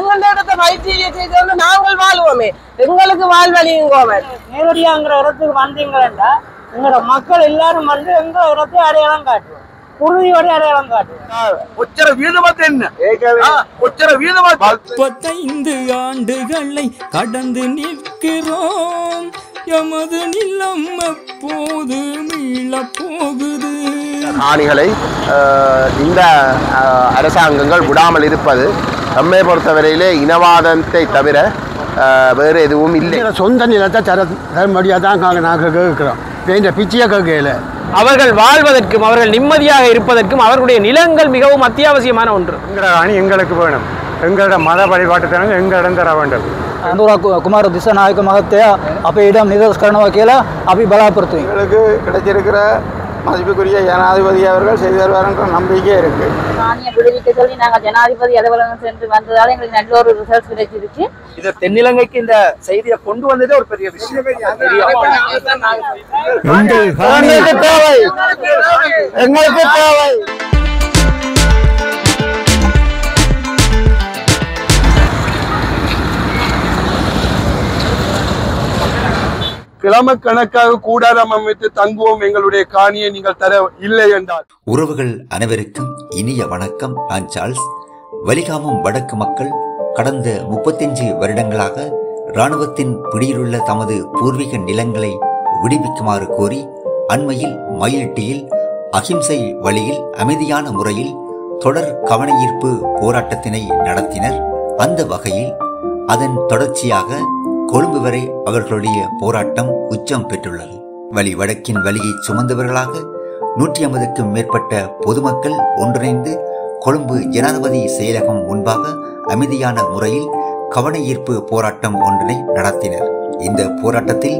எங்கள்ட இடத்த வைத்திய செய்து நாங்கள் வாழ்வோமே, எங்களுக்கு வாழ்வழியுங்கோமே. நேரடியாங்கிற இடத்துக்கு வந்தீங்களா எங்களோட மக்கள் எல்லாரும் வந்து எங்க இடத்தை அடையாளம் காட்டுவோம், உறுதியோட அடையாளம் காட்டுவோம். 35 ஆண்டுகளை கடந்து நிற்கிறோம், எமது நிலம் எப்போது மீள போகுது. காணிகளை இந்த அரசாங்கங்கள் விடாமல் இருப்பது நம்மை பொறுத்தவரையிலே இனவாதத்தை தவிர வேறு எதுவும் இல்லை. சொந்த நிலத்தை தரும்படியாக தான் நாங்கள் கேட்கிறோம். இந்த பிச்சையை கேட்கல. அவர்கள் வாழ்வதற்கும் அவர்கள் நிம்மதியாக இருப்பதற்கும் அவர்களுடைய நிலங்கள் மிகவும் அத்தியாவசியமான ஒன்று. எங்களோட அணி எங்களுக்கு வேணும், எங்களோட மத வழிபாட்டுத்தனங்கள் எங்களிடம் தர வேண்டும். குமார திசாநாயக்க மகத்தையா அப்போ இடம் நிதர்ஸ்கரணமாக கேள அப்படி பலாப்படுத்தும். எங்களுக்கு கிடைச்சிருக்கிற மதிப்புக்குரிய ஜனாதிபதி அவர்கள் செய்து வருவார்ன்ற நம்பிக்கை இருக்கு. காணியை விடுவிக்க சொல்லி நாங்கள் ஜனாதிபதி அலுவலகம் சென்று வந்ததால எங்களுக்கு நல்ல ஒரு ரிசல்ட் கிடைச்சிருக்கு. இது தென்னிலங்கைக்கு இந்த செய்தியை கொண்டு வந்ததே ஒரு பெரிய விஷயம். எங்களுக்கு தேவை. கிழமை கணக்காக கூடாரம் அமைத்து தங்குவோம், எங்களுடைய காணியை நீங்கள் தர இல்லை என்றார். உறவுகள் அனைவருக்கும் இனிய வணக்கம். நான் சார்ல்ஸ். வலிகாமம் வடக்கு மக்கள் கடந்த 35 வருடங்களாக இராணுவத்தின் பிடியிலுள்ள தமது பூர்வீக நிலங்களை விடுவிக்குமாறு கோரி அண்மையில் மயிலிட்டியில் அகிம்சை வழியில் அமைதியான முறையில் தொடர் கவனஈர்ப்பு போராட்டத்தினை நடத்தினர். அந்த வகையில் அதன் தொடர்ச்சியாக கொழும்பு வரை அவர்களுடைய போராட்டம் உச்சம் பெற்றுள்ளது. வலி வடக்கின் வலியை சுமந்தவர்களாக 150க்கும் மேற்பட்ட பொதுமக்கள் ஒன்றிணைந்து கொழும்பு ஜனாதிபதி செயலகம் முன்பாக அமைதியான முறையில் கவன ஈர்ப்பு போராட்டம் ஒன்றினை நடத்தினர். இந்த போராட்டத்தில்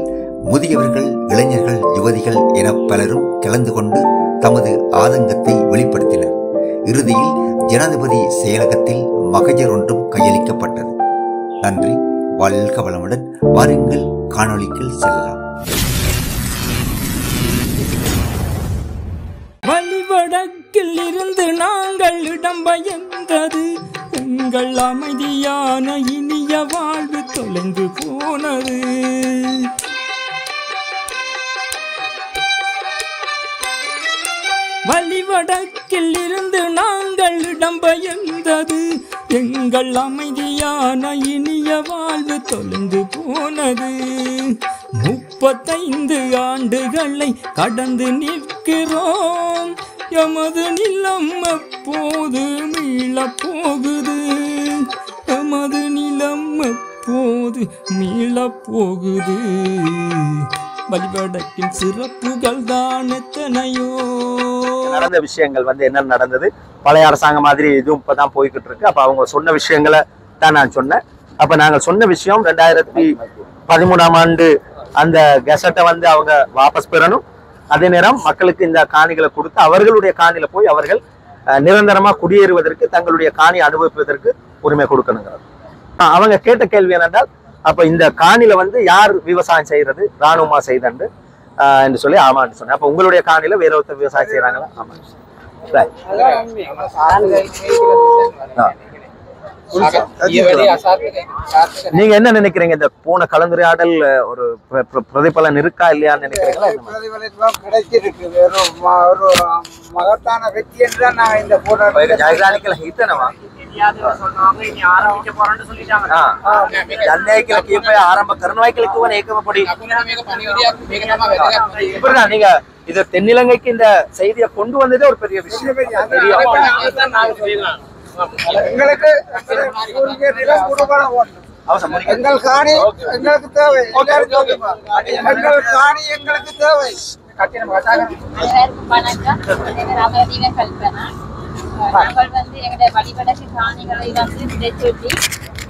முதியவர்கள், இளைஞர்கள், யுவதிகள் என பலரும் கலந்து கொண்டு தமது ஆதங்கத்தை வெளிப்படுத்தினர். இறுதியில் ஜனாதிபதி செயலகத்தில் மகஜர் ஒன்றும் கையளிக்கப்பட்டது. நன்றி. வாழ்க வளமுடன். வாருங்கள் காணொளிக்குள் செல்லலாம். வழிவடக்கில் இருந்து நாங்கள் இடம்பெயர்ந்தது, எங்கள் அமைதியான இனிய வாழ்வு தொலைந்து போனது. வழிவடக்கில் இருந்து நாங்கள் இடம்பெயர்ந்தது, எங்கள் அமைதியான இனிய வாழ்வு தொலைந்து போனது. 35 ஆண்டுகளை கடந்து நிற்கிறோம், எமது நிலம் எப்போது மீள போகுது, எமது நிலம் எப்போது மீள போகுது. வழிபடத்தின் சிறப்புகள் தான் எத்தனையோ. நடந்த விஷயங்கள் என்ன நடந்தது, பழைய அரசாங்கம் மாதிரி இதுவும் இப்பதான் போய்கிட்டு இருக்கு. அப்ப அவங்க சொன்ன விஷயங்களை தான் நான் சொன்னேன். அப்ப நாங்கள் சொன்ன விஷயம் 2013ஆம் ஆண்டு அந்த கெசட்டை அவங்க வாபஸ் பெறணும். அதே நேரம் மக்களுக்கு இந்த காணிகளை கொடுத்து அவர்களுடைய காணியில போய் அவர்கள் நிரந்தரமா குடியேறுவதற்கு, தங்களுடைய காணி அனுபவிப்பதற்கு உரிமை கொடுக்கணுங்கிறது. அவங்க கேட்ட கேள்வி என்னென்றால், அப்ப இந்த காணில யார் விவசாயம் செய்யறது, ராணுவமா செய்தண்டு என்று சொல்லி ஆமான்னு சொன்னேன். அப்ப உங்களுடைய காணில வேற ஒருத்தர் விவசாயம் செய்யறாங்களா? ஆமா. நீங்க என்ன நினைக்கிறீங்க, இந்த போன கலந்துரையாடல் ஒரு பிரதிபலன் இருக்கா இல்லையான்னு நினைக்கிறீங்களா? கிடைச்சிருக்கு, ஒரு மகத்தான வெற்றி என்றுதான் நான் இந்த போராட்டம் நீங்க இது தென்னிலங்கைக்கு இந்த செய்தியை கொண்டு வந்ததே ஒரு பெரிய விஷயம். எங்களுக்கு எங்கள் காணி எங்களுக்கு தேவை, எங்கள் காணி எங்களுக்கு தேவை. நாங்கள் எங்களுடைய வழிபடக்கு காணிகளை விதைச்சொல்லி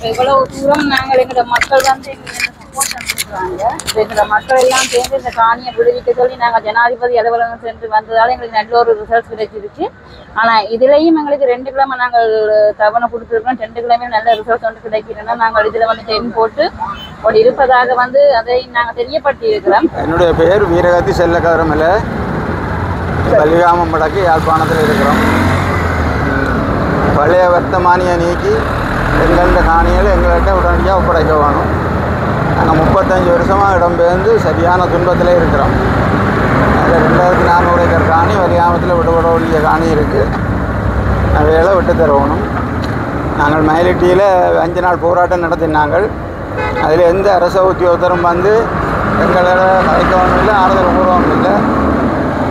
எவ்வளவு தூரம் நாங்கள் எங்களோட மக்கள் சப்போர்ட் பண்ணிருக்காங்க. எங்களோட மக்கள் எல்லாம் சேர்ந்து இந்த காணியை விடுவிக்க சொல்லி நாங்கள் ஜனாதிபதி அலுவலகம் சென்று வந்ததால எங்களுக்கு நல்ல ஒரு ரிசல்ட் கிடைச்சிருக்கு. ஆனா இதுலயும் எங்களுக்கு 2 கிழமை நாங்கள் தவணை கொடுத்துருக்கோம். 2 கிழமை நல்ல ரிசல்ட் கிடைக்கிறோம்னா நாங்கள் இதுல 10 போட்டு இருப்பதாக அதை நாங்கள் தெரியப்படுத்தி இருக்கிறோம். என்னுடைய பெயர் வீரகத்தி செல்லக்காரமல, வலிகாமம் வடக்கு யாழ்ப்பாணத்தில் இருக்கிறோம். பழைய வர்த்தமானியை நீக்கி எங்கள்கிட்ட காணிகளை எங்கள்கிட்ட உடனடியாக ஒப்படைக்க வேணும். நாங்கள் 35 வருஷமாக இடம்பெயர்ந்து சரியான துன்பத்தில் இருக்கிறோம். அதில் 2400 ஏக்கர் காணி வலியாமத்தில் விடுபட வேண்டிய காணி இருக்குது. அவைகளை விட்டு தருவணும். நாங்கள் மயிலிட்டியில் 5 நாள் போராட்டம் நடத்தினாங்கள். அதில் எந்த அரச உத்தியோகத்தரும் வந்து எங்களோட கலைக்கவும் இல்லை, ஆறுதல் கூறவும் இல்லை.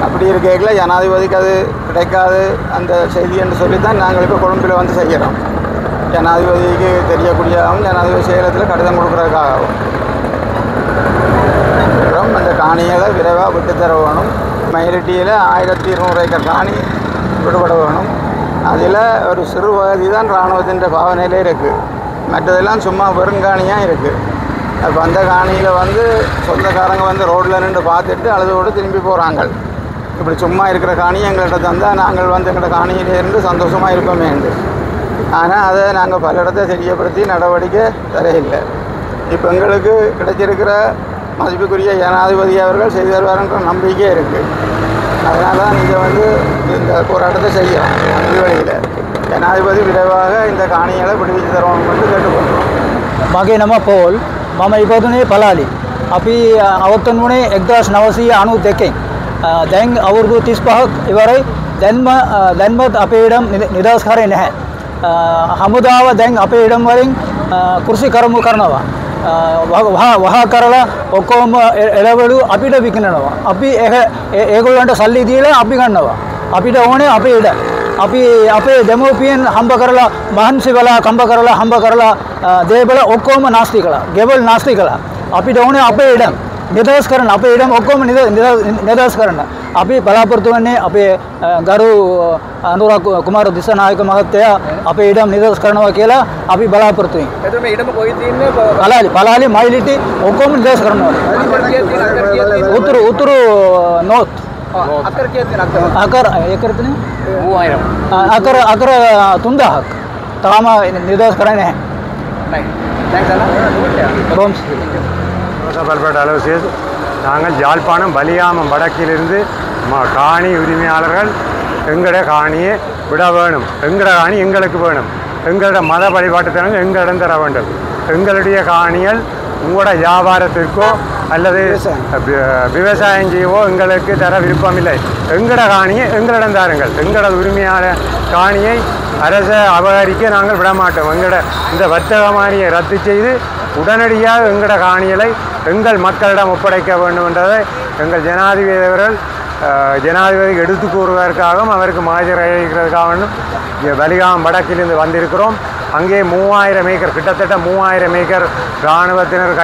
அப்படி இருக்கையில் ஜனாதிபதிக்கு அது கிடைக்காது அந்த செய்தி என்று சொல்லித்தான் நாங்கள் இப்போ கொழும்பில் வந்து செய்கிறோம். ஜனாதிபதிக்கு தெரியக்கூடியதாகவும் ஜனாதிபதி சேலத்தில் கடிதம் கொடுக்குறதுக்காகவும் அந்த காணிகளை விரைவாக விட்டு தர வேணும். மயிலிட்டியில் 1200 ஏக்கர் காணி விடுபட வேணும். அதில் ஒரு சிறு பகுதி தான் இராணுவத்தின் பாவனையிலே இருக்குது. மற்றதெல்லாம் சும்மா வெறுங்காணியாக இருக்குது. அப்போ அந்த காணியில் வந்து சொந்தக்காரங்க வந்து ரோட்டில் நின்று பார்த்துட்டு அழுதோடு திரும்பி போகிறாங்க. இப்படி சும்மா இருக்கிற காணியை எங்கள்கிட்ட தந்தால் நாங்கள் வந்து எங்களோட காணியிலேருந்து சந்தோஷமாக இருப்போமே என்று. ஆனால் அதை நாங்கள் பல இடத்தை தெரியப்படுத்தி நடவடிக்கை தரையில்லை. இப்போ எங்களுக்கு கிடைச்சிருக்கிற மதிப்புக்குரிய ஜனாதிபதி அவர்கள் செய்து தருவார்ன்ற நம்பிக்கை இருக்குது. அதனால தான் நீங்கள் வந்து இந்த போராட்டத்தை செய்யலாம். அந்த வழியில் ஜனாதிபதி விரைவாக இந்த காணிகளை விடுவித்து தருவோம் என்று கேட்டுக்கொள்கிறோம். මගේ නම පෝල්. මම ඉපදුනේ පලාලි. අපි අවත්තන් වුණේ 1992. දැන් අවුරුදු 35ක් ඉවරයි. දැන්වත් අපේ ඉඩම් නිදහස් කරේ නැහැ. හමුදාව දැන් අපේ ඉඩම් වලින් කුර්සි කරමු කරනවා. වහා කරලා ඔක්කොම එළවලු අපිට විකිනනවා. අපි ඒගොල්ලන්ට සල්ලි දීලා අපි ගන්නවා. අපිට ඕනේ අපේ ඉඩ. අපි අපේ දෙමෝපියන් හම්බ කරලා මහන්සි වෙලා කම්බ කරලා හම්බ කරලා දේවල් ඔක්කොම නාස්ති කළා. ගෙවල් නාස්ති කළා. අපිට ඕනේ අපේ ඉඩම් නිදහස් කරන්න. අපේ ඉඩම් ඔක්කොම නිදහස් කරන්න. අපි බලාපොරොත්තු වෙන්නේ අපේ ගරු අනුර කුමාර දිසානායක මහත්තයා අපේ ඉඩම් නිදහස් කරනවා කියලා අපි බලාපොරොත්තු වෙන්නේ. එතකොට මේ ඉඩම කොයි තියෙන්නේ? පලාලි මයිලිටි ඔක්කොම නිදහස් කරනවා. උතුරු නෝත් අකර කීයක් තියෙනවද? අකර ඒකර තියෙන්නේ 3000. අකර 3000ක් තාම නිදහස් කරන්නේ නැහැ. அலோசியஸ். நாங்கள் யாழ்ப்பாணம் வலியாமம் வடக்கிலிருந்து காணி உரிமையாளர்கள் எங்களோட காணியை விட வேணும். எங்களோட காணி எங்களுக்கு வேணும். எங்களோட மத வழிபாட்டுத்தனங்க எங்களிடம் தர வேண்டும். எங்களுடைய காணிகள் உங்களோட வியாபாரத்திற்கோ அல்லது விவசாயம் செய்யவோ எங்களுக்கு தர விருப்பமில்லை. எங்களோட காணியை எங்களிடம் தாருங்கள். எங்களோட உரிமையான காணியை அரசை அபகரிக்க நாங்கள் விடமாட்டோம். எங்களோட இந்த வர்த்தக மானியை ரத்து செய்து உடனடியாக எங்களோட காணிகளை எங்கள் மக்களிடம் ஒப்படைக்க வேண்டும் என்றதை எங்கள் ஜனாதிபதி அவர்கள் ஜனாதிபதிக்கு எடுத்து கூறுவதற்காகவும் அவருக்கு மாஜரைக்கிறதுக்காகவும் வலிகாமம் வடக்கிலிருந்து வந்திருக்கிறோம். அங்கே 3000 ஏக்கர் கிட்டத்தட்ட 3000 ஏக்கர் இராணுவத்தினர்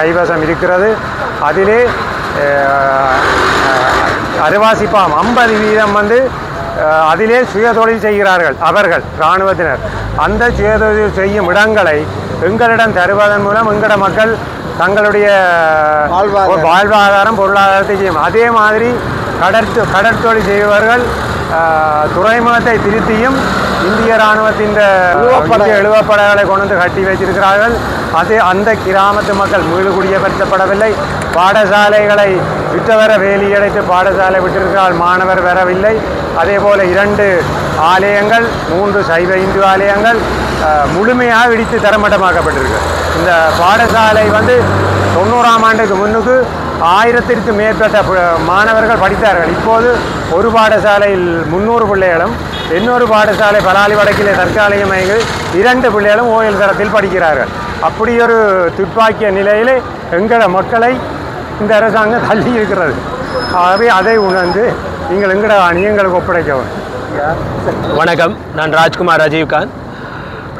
கைவசம் இருக்கிறது. அதிலே அரைவாசிப்பாம் 50% வந்து அதிலே சுயதொழில் செய்கிறார்கள் அவர்கள் இராணுவத்தினர். அந்த சுயதொழில் செய்யும் இடங்களை எங்களிடம் தருவதன் மூலம் எங்களோட மக்கள் தங்களுடைய வாழ்வாதாரம் பொருளாதாரத்தை செய்யும். அதே மாதிரி கடற்தொழில் செய்பவர்கள் துறைமுகத்தை திருத்தியும் இந்திய இராணுவத்தின் எழுவப்படைகளை கொண்டு வந்து கட்டி வைத்திருக்கிறார்கள். அந்த கிராமத்து மக்கள் மீளுகுடியப்படுத்தப்படவில்லை. பாடசாலைகளை விட்டவர வேலி அடைத்து பாடசாலை விட்டிருக்கிறார்கள். மாணவர் வரவில்லை. அதே போல 2 ஆலயங்கள் 3 சைவ இந்து ஆலயங்கள் முழுமையாக இடித்து தரமட்டமாக்கப்பட்டிருக்கு. இந்த பாடசாலை வந்து 90ஆம் ஆண்டுக்கு முன்னுக்கு 1000த்திற்கும் மேற்பட்ட மாணவர்கள் படித்தார்கள். இப்போது ஒரு பாடசாலையில் 300 பிள்ளைகளும் இன்னொரு பாடசாலை பலாலி வடக்கிலே தற்காலிகமாக 2 பிள்ளைகளும் ஓயல் தரத்தில் படிக்கிறார்கள். அப்படி ஒரு துப்பாக்கிய நிலையிலே எங்கள மக்களை இந்த அரசாங்கம் தள்ளி இருக்கிறது. ஆகவே அதை உணர்ந்து நீங்கள் எங்களோட அணியங்களுக்கு ஒப்படைக்கவும். வணக்கம், நான் ராஜ்குமார் ரஜீவ்காந்த்.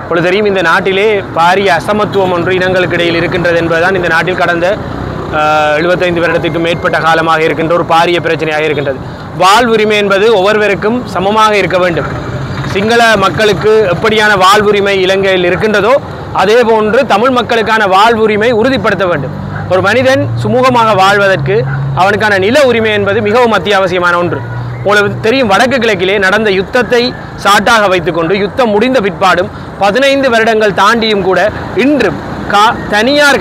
இப்பொழுது தெரியும், இந்த நாட்டிலே பாரிய அசமத்துவம் ஒன்று இனங்களுக்கு இடையில் இருக்கின்றது என்பதுதான் இந்த நாட்டில் கடந்த 75 வருடத்திற்கு மேற்பட்ட காலமாக இருக்கின்ற ஒரு பாரிய பிரச்சனையாக இருக்கின்றது. வாழ்வுரிமை என்பது ஒவ்வொருவருக்கும் சமமாக இருக்க வேண்டும். சிங்கள மக்களுக்கு எப்படியான வாழ்வுரிமை இலங்கையில் இருக்கின்றதோ அதே போன்று தமிழ் மக்களுக்கான வாழ்வுரிமை உறுதிப்படுத்த வேண்டும். ஒரு மனிதன் சுமூகமாக வாழ்வதற்கு அவனுக்கான நில உரிமை என்பது மிகவும் அத்தியாவசியமான ஒன்று. உங்களுக்கு தெரியும், வடக்கு கிழக்கிலே நடந்த யுத்தத்தை சாட்டாக வைத்துக்கொண்டு யுத்தம் முடிந்த பிற்பாடும் 15 வருடங்கள் தாண்டியும் கூட இன்றும் தனியார்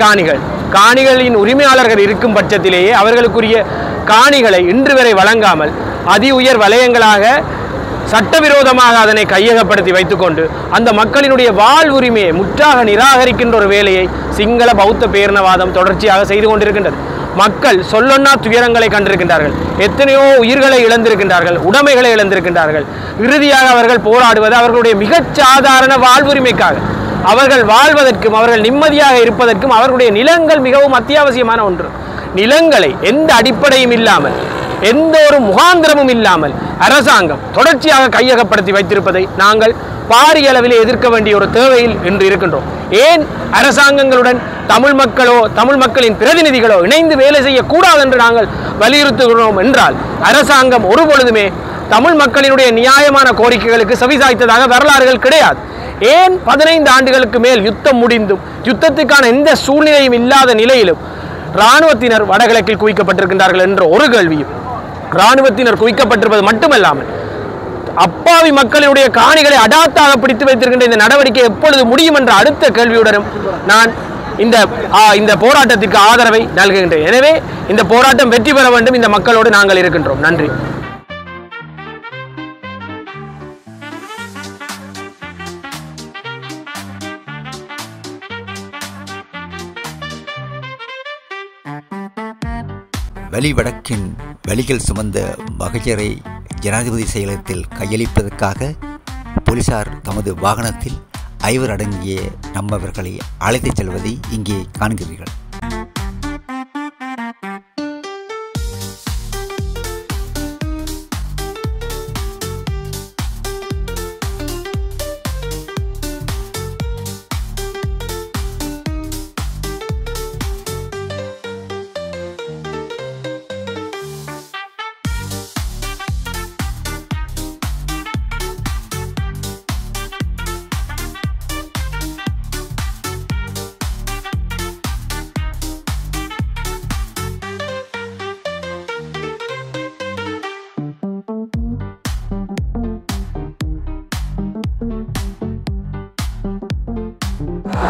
காணிகளின் உரிமையாளர்கள் இருக்கும் பட்சத்திலேயே அவர்களுக்குரிய காணிகளை இன்று வரை வழங்காமல் அதி உயர் வலயங்களாக சட்டவிரோதமாக அதனை கையகப்படுத்தி வைத்துக்கொண்டு அந்த மக்களினுடைய வாழ்வுரிமையை முற்றாக நிராகரிக்கின்ற ஒரு வேலையை சிங்கள பௌத்த பேரினவாதம் தொடர்ச்சியாக செய்து கொண்டிருக்கின்றது. மக்கள் சொல்லொன்னா துயரங்களை கண்டிருக்கின்றார்கள். எத்தனையோ உயிர்களை இழந்திருக்கின்றார்கள், உடைமைகளை இழந்திருக்கின்றார்கள். இறுதியாக அவர்கள் போராடுவது அவர்களுடைய மிகச் சாதாரண வாழ்வுரிமைக்காக. அவர்கள் வாழ்வதற்கும் அவர்கள் நிம்மதியாக இருப்பதற்கும் அவர்களுடைய நிலங்கள் மிகவும் அத்தியாவசியமான ஒன்று. நிலங்களை எந்த அடிப்படையும் இல்லாமல், எந்த ஒரு முகாந்திரமும் இல்லாமல் அரசாங்கம் தொடர்ச்சியாக கையகப்படுத்தி வைத்திருப்பதை நாங்கள் பாரிய அளவிலே எதிர்க்க வேண்டிய ஒரு தேவையில் இன்று இருக்கின்றோம். ஏன் அரசாங்கங்களுடன் தமிழ் மக்களோ தமிழ் மக்களின் பிரதிநிதிகளோ இணைந்து வேலை செய்யக்கூடாது என்று நாங்கள் வலியுறுத்துகிறோம் என்றால், அரசாங்கம் ஒருபொழுதுமே தமிழ் மக்களினுடைய நியாயமான கோரிக்கைகளுக்கு செவிசாய்த்ததாக வரலாறுகள் கிடையாது. ஏன் 15 ஆண்டுகளுக்கு மேல் யுத்தம் முடிந்தும் யுத்தத்துக்கான எந்த சூழ்நிலையும் இல்லாத நிலையிலும் இராணுவத்தினர் வடகிழக்கில் குவிக்கப்பட்டிருக்கின்றார்கள் என்ற ஒரு கேள்வியும், இராணுவத்தினர் குவிக்கப்பட்டிருப்பது மட்டுமல்லாமல் அப்பாவி மக்களுடைய காணிகளை அடாத்தாக பிடித்து வைத்திருக்கின்ற இந்த நடவடிக்கை எப்பொழுது முடியும் என்ற அடுத்த கேள்வியுடனும் நான் இந்த போராட்டத்திற்கு ஆதரவை நல்குகின்றேன். எனவே இந்த போராட்டம் வெற்றி பெற வேண்டும். இந்த மக்களோடு நாங்கள் இருக்கின்றோம். நன்றி. வலிவடக்கின் வலிகள் சுமந்த மகஜரை ஜனாதிபதி செயலகத்தில் கையளிப்பதற்காக போலீசார் தமது வாகனத்தில் 5 அடங்கிய நம்மவர்களை அழைத்துச் செல்வதை இங்கே காண்கிறீர்கள்.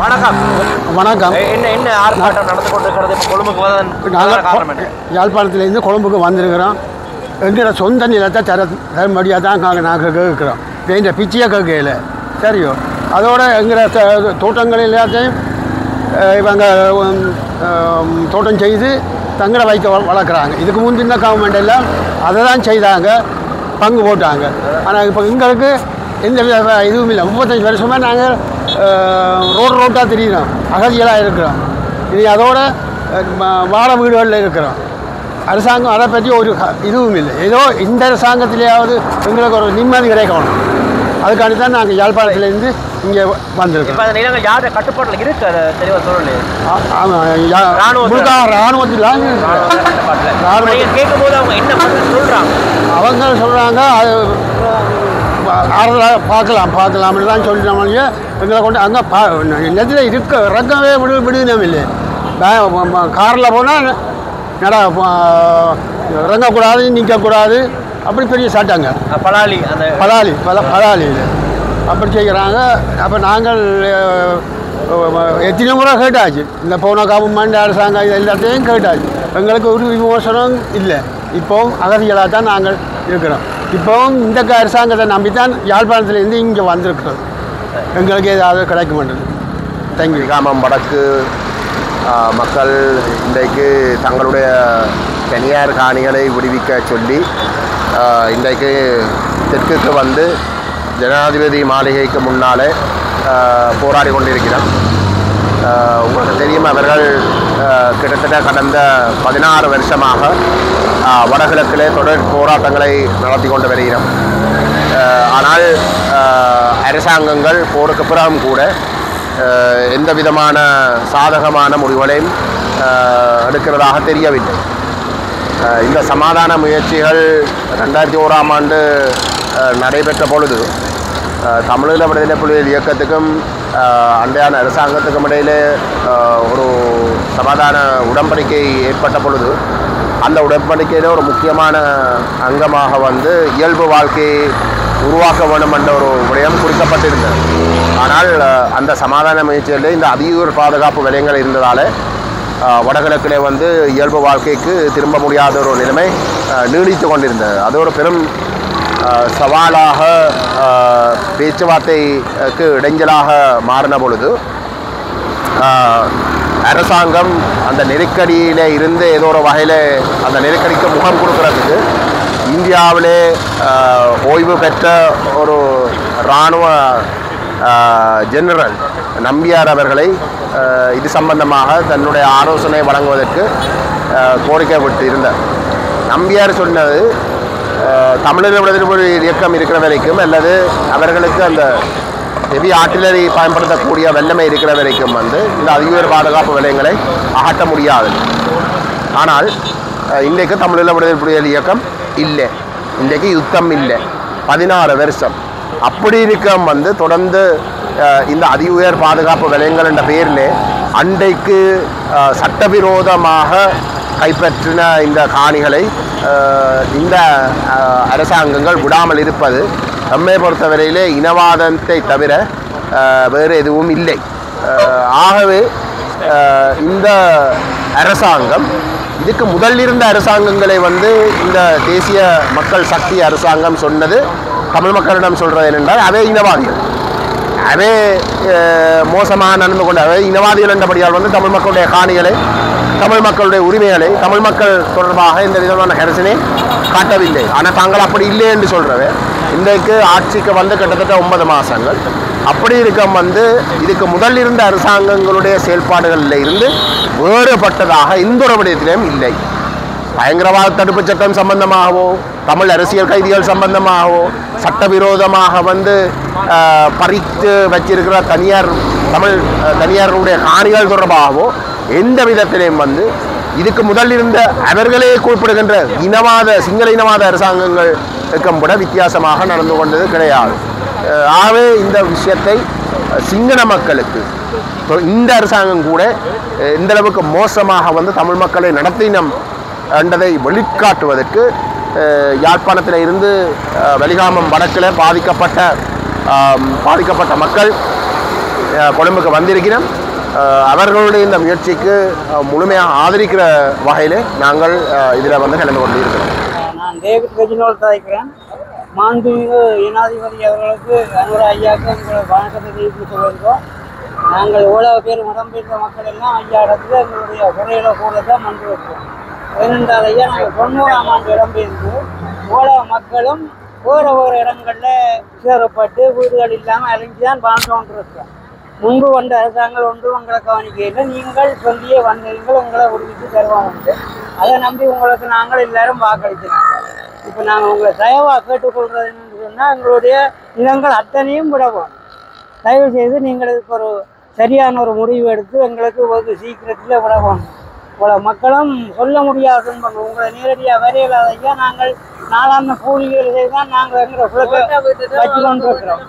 வணக்கம். வணக்கம். என்ன ஆர்ப்பாட்டம் நடந்து கொண்டிருக்கிறது? இப்போ கொழும்புக்கு நாங்கள் யாழ்ப்பாணத்திலேருந்து கொழும்புக்கு வந்திருக்கிறோம். எங்களோட சொந்த நிலத்தை தரும்படியாக தான் நாங்கள் கேட்குறோம். இந்த பிச்சையை கேட்கல சரியோ. அதோட எங்களை தோட்டங்கள் எல்லாத்தையும் இவங்க தோட்டம் செய்து தங்களை வைக்க வளர்க்குறாங்க. இதுக்கு முந்தின கவர்மெண்ட் எல்லாம் அதை தான் செய்தாங்க, பங்கு போட்டாங்க. ஆனால் இப்போ எங்களுக்கு எந்த இதுவும் இல்லை. 35 வருஷமாக நாங்கள் ரோட்டாக தெரியுறோம், அகதிகளாக இருக்கிறோம். இது அதோட வாழ வீடுகளில் இருக்கிறோம். அரசாங்கம் அதை பற்றி ஒரு இதுவும் இல்லை. ஏதோ இந்த அரசாங்கத்திலேயாவது எங்களுக்கு ஒரு நிம்மதி கிடைக்கணும். அதுக்காண்டி தான் நாங்கள் யாழ்ப்பாணத்திலேருந்து இங்கே வந்திருக்கோம். கட்டுப்பாட்டில் இருக்கு, அதை தெளிவாக சொல்லலையே. இராணுவத்தில் கேட்கும்போது அவங்க என்ன சொல்கிறாங்க? அவங்க சொல்கிறாங்க அது பார்க்கலாம்னு தான் சொல்லிட்டோம்லையே. எங்களை கொண்டு அங்கே நெத்தில இருக்க இறக்கவே விடுவினம் இல்லை. காரில் போனால் இறங்கக்கூடாது, நிற்கக்கூடாது, அப்படி பெரிய சட்டங்க. பலாலியில் அப்படி செய்கிறாங்க. அப்போ நாங்கள் எத்தனை முறை கேட்டாச்சு. இந்த போன கவர்மெண்ட் அரசாங்கம் இது எல்லாத்தையும் கேட்டாச்சு. எங்களுக்கு ஒரு விமோசனம் இல்லை. இப்போவும் அகதிகளாக தான் நாங்கள் இருக்கிறோம். இப்போவும் இந்த அரசாங்கத்தை நம்பித்தான் யாழ்ப்பாணத்திலேருந்து இங்கே வந்திருக்கிறோம். எங்களுக்கு ஏதாவது கிடைக்க மாட்டேங்குது. தேங்க்யூ. கிராமம் வடக்கு மக்கள் இன்றைக்கு தங்களுடைய தனியார் காணிகளை விடுவிக்க சொல்லி இன்றைக்கு தெற்குக்கு வந்து ஜனாதிபதி மாளிகைக்கு முன்னாலே போராடி கொண்டிருக்கிறோம். உங்களுக்கு தெரியும், அவர்கள் கிட்டத்தட்ட கடந்த 16 வருஷமாக வடகிழக்கிலே தொடர் போராட்டங்களை நடத்தி கொண்டு வருகிறோம். ஆனால் அரசாங்கங்கள் போருக்கு பிறகும் கூட எந்த விதமான சாதகமான முடிவுகளையும் எடுக்கிறதாக தெரியவில்லை. இந்த சமாதான முயற்சிகள் 2001ஆம் ஆண்டு நடைபெற்ற பொழுது தமிழீழ விடுதலை புலிகள் இயக்கத்துக்கும் அண்டையான அரசாங்கத்துக்கும் இடையிலே ஒரு சமாதான உடன்படிக்கை ஏற்பட்ட பொழுது அந்த உடன்படிக்கையில் ஒரு முக்கியமான அங்கமாக வந்து இயல்பு வாழ்க்கையை உருவாக்க வேண்டும் என்ற ஒரு விடயம் குறிக்கப்பட்டிருந்தது. ஆனால் அந்த சமாதான முயற்சிகளில் இந்த அதிகூர் பாதுகாப்பு விடயங்கள் இருந்ததால் வடகிழக்கிலே வந்து இயல்பு வாழ்க்கைக்கு திரும்ப முடியாத ஒரு நிலைமை நீடித்து கொண்டிருந்தது. அது ஒரு பெரும் சவாலாக பேச்சுவார்த்தைக்கு இடைஞ்சலாக மாறின பொழுது அரசாங்கம் அந்த நெருக்கடியில் இருந்து ஏதோ ஒரு வகையில் அந்த நெருக்கடிக்கு முகம் கொடுக்கறதுக்கு இந்தியாவிலே ஓய்வு பெற்ற ஒரு இராணுவ ஜெனரல் நம்பியார் அவர்களை இது சம்பந்தமாக தன்னுடைய ஆலோசனை வழங்குவதற்கு கோரிக்கை விட்டு இருந்தார். நம்பியார் சொன்னது தமிழக விடுதலை இயக்கம் இருக்கிற வரைக்கும் அல்லது அவர்களுக்கு அந்த ஹெவி ஆர்டிலரி பயன்படுத்தக்கூடிய வல்லமை இருக்கிற வரைக்கும் இந்த அதிகூர் பாதுகாப்பு வலயங்களை அகற்ற முடியாது. ஆனால் இன்றைக்கு தமிழக விடுதலை இயக்கம் இல்லை, இன்றைக்கு யுத்தம் இல்லை, 16 வருஷம் அப்படி இருக்க தொடர்ந்து இந்த அதி உயர் பாதுகாப்பு வலயங்கள் என்ற பெயரில் அன்றைக்கு சட்டவிரோதமாக கைப்பற்றின இந்த காணிகளை இந்த அரசாங்கங்கள் விடாமல் இருப்பது நம்மை பொறுத்தவரையிலே இனவாதத்தை தவிர வேறு எதுவும் இல்லை. ஆகவே இந்த அரசாங்கம் இதுக்கு முதல் இருந்த அரசாங்கங்களை இந்த தேசிய மக்கள் சக்தி அரசாங்கம் சொன்னது தமிழ் மக்களிடம் சொல்கிறது என்னென்றால் அவை இனவாதிகள், அவை மோசமாக நடந்து கொண்ட அவை இனவாதிகள் என்றபடியால் தமிழ் மக்களுடைய காணிகளை, தமிழ் மக்களுடைய உரிமைகளை, தமிழ் மக்கள் தொடர்பாக இந்த விதமான கரிசனை காட்டவில்லை. ஆனால் தாங்கள் அப்படி இல்லை என்று சொல்கிறவை இன்றைக்கு ஆட்சிக்கு கிட்டத்தட்ட 9 மாதங்கள் அப்படி இருக்க இதுக்கு முதல் இருந்த அரசாங்கங்களுடைய செயல்பாடுகளில் இருந்து வேறுபட்டதாக எந்த ஒரு விடயத்திலும் இல்லை. பயங்கரவாத தடுப்பு சட்டம் சம்பந்தமாகவோ தமிழ் அரசியல் கைதிகள் சம்பந்தமாகவோ சட்டவிரோதமாக பறித்து வச்சிருக்கிற தனியாருடைய காணிகள் தொடர்பாகவோ எந்த விதத்திலையும் இதுக்கு முதல் இருந்த அவர்களே குறிப்பிடுகின்ற சிங்கள இனவாத அரசாங்கங்களுக்கு கூட வித்தியாசமாக நடந்து கொண்டது கிடையாது. ஆகவே இந்த விஷயத்தை சிங்கள மக்களுக்கு இந்த அரசாங்கம் கூட எந்த அளவுக்கு மோசமாக தமிழ் மக்களை நடத்தினம் என்றதை வெளிக்காட்டுவதற்கு யாழ்ப்பாணத்தில் இருந்து வெளிகாமம் வடக்கில் பாதிக்கப்பட்ட மக்கள் கொழும்புக்கு வந்திருக்கிறோம். அவர்களுடைய இந்த முயற்சிக்கு முழுமையாக ஆதரிக்கிற வகையில் நாங்கள் இதில் கலந்து கொண்டு இருக்கிறோம். நான் டேவிட் ரெஜினோல்ட் கதைக்கிறேன். மாண்புமிகு ஜனாதிபதி அவர்களுக்கு அனுர ஐயாவுக்கு எங்களை வணக்கத்தை தெரிவித்து சொல்கிறோம். நாங்கள் எவ்வளோ பேர் இடம்பெற்ற மக்கள் எல்லாம் ஐயா இடத்துல எங்களுடைய குறைகளை கூட தான் மன்று வைப்போம். ஏனென்றால் ஐயா நாங்கள் 90ஆம் ஆண்டு இடம்பெயர்ந்து எவ்வளோ மக்களும் வேறு இடங்களில் சேரப்பட்டு வீடுகள் இல்லாமல் அழிஞ்சு தான் வாழ்ந்து கொண்டிருக்கிறோம். முன்பு வந்த அரசாங்கம் ஒன்று உங்களை கவனிக்கையில் நீங்கள் சொல்லியே வந்தீர்கள், உங்களை விடுவித்து தருவோம் உண்டு. அதை நம்பி உங்களுக்கு நாங்கள் எல்லாரும் வாக்களிக்கிறோம். இப்போ நாங்கள் உங்களை தயவாக கேட்டுக்கொள்கிறது என்னென்னு சொன்னால் எங்களுடைய நிலங்கள் அத்தனையும் விடவும் தயவு செய்து நீங்கள் இதுக்கு ஒரு சரியான ஒரு முடிவு எடுத்து எங்களுக்கு ஒரு சீக்கிரத்தில் விடவும். இவ்வளோ மக்களும் சொல்ல முடியாதுன்னு பண்ணுவோம். உங்களை நேரடியாக வரையில்லாதையா நாங்கள் நாளான கூலிகள் செய்தான் நாங்கள் எங்களை வச்சு கொண்டிருக்கிறோம்.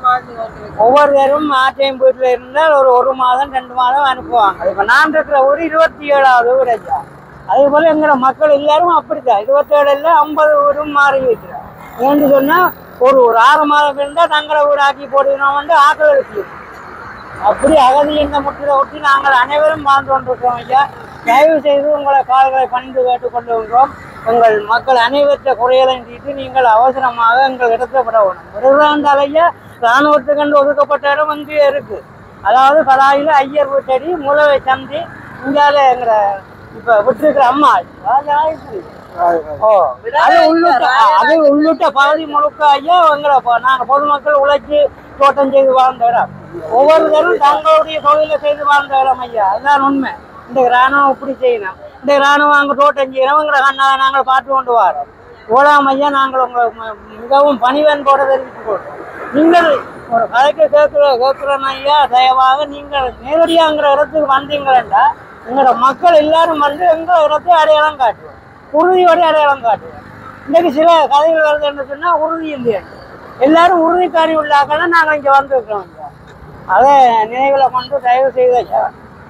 ஒவ்வொருத்தரும் ஆட்டையும் வீட்டில் இருந்தால் ஒரு மாதம் 2 மாதம் அனுப்புவாங்க. இப்போ நான் இருக்கிற ஒரு 27வது வீடாச்சா. அதே போல் எங்களோட மக்கள் எல்லாரும் அப்படித்தான் 27ல் 50 வீடும் மாறி வைக்கிறோம். ஏன்னு சொன்னால் ஒரு 6 மாதம் இருந்தால் தங்களை வீடு ஆக்கி போடுவோம் ஆக்கள் இருக்கு. அப்படி அகதி என்ற முற்றில ஒட்டி நாங்கள் அனைவரும் வாழ்ந்து கொண்டிருக்கிறோம். ஐயா தயவு செய்து உங்களை கால்களை பணிந்து கேட்டுக்கொள்ளுகின்றோம். உங்கள் மக்கள் அனைவற்ற குறைகளையும் தீட்டு நீங்கள் அவசரமாக எங்கள் இடத்துல விட வேணும். விடுறாந்தாலையா இராணுவத்துக்கண்டு ஒதுக்கப்பட்ட இடம் அங்கேயே இருக்கு. அதாவது கலாயில் ஐயர் வீட்டடி மூலவை சந்தி இங்கால எங்களை இப்போ விட்டுருக்கிற அம்மா அது உள்ளிட்ட பகுதி முழுக்க ஐயா எங்களை நாங்கள் பொதுமக்கள் உழைச்சி தோட்டம் செய்து வாழ்ந்த இடம். ஒவ்வொருத்தரும் தங்களுடைய தொழிலை செய்து வாழ்ந்த இடம் ஐயா. அதுதான் உண்மை. இந்த இராணுவம் இப்படி செய்யணும், இந்த இராணுவம் அங்கே தோட்டம் செய்யணும், எங்களை கண்ணாக நாங்கள் பார்த்து கொண்டு வரோம். ஓடாம ஐயா நாங்கள் உங்களை மிகவும் பணிவன்போடு தெரிவித்துக் கொள்கிறோம். நீங்கள் ஒரு கதைக்கு கேட்குறோம் ஐயா, தயவாக நீங்கள் நேரடியாங்கிற இடத்துக்கு வந்தீங்களா எங்களோட மக்கள் எல்லாரும் எங்கள் இடத்தை அடையாளம் காட்டுவோம், உறுதியோடு அடையாளம் காட்டுவோம். இன்றைக்கு சில கதைகள் வருது என்று சொன்னால் உறுதி இல்லையா, எல்லாரும் உறுதிக்காரி உள்ளாக்கெல்லாம் நாங்கள் இங்கே வந்திருக்கிறோம். அதை நினைவில் கொண்டு தயவு செய்த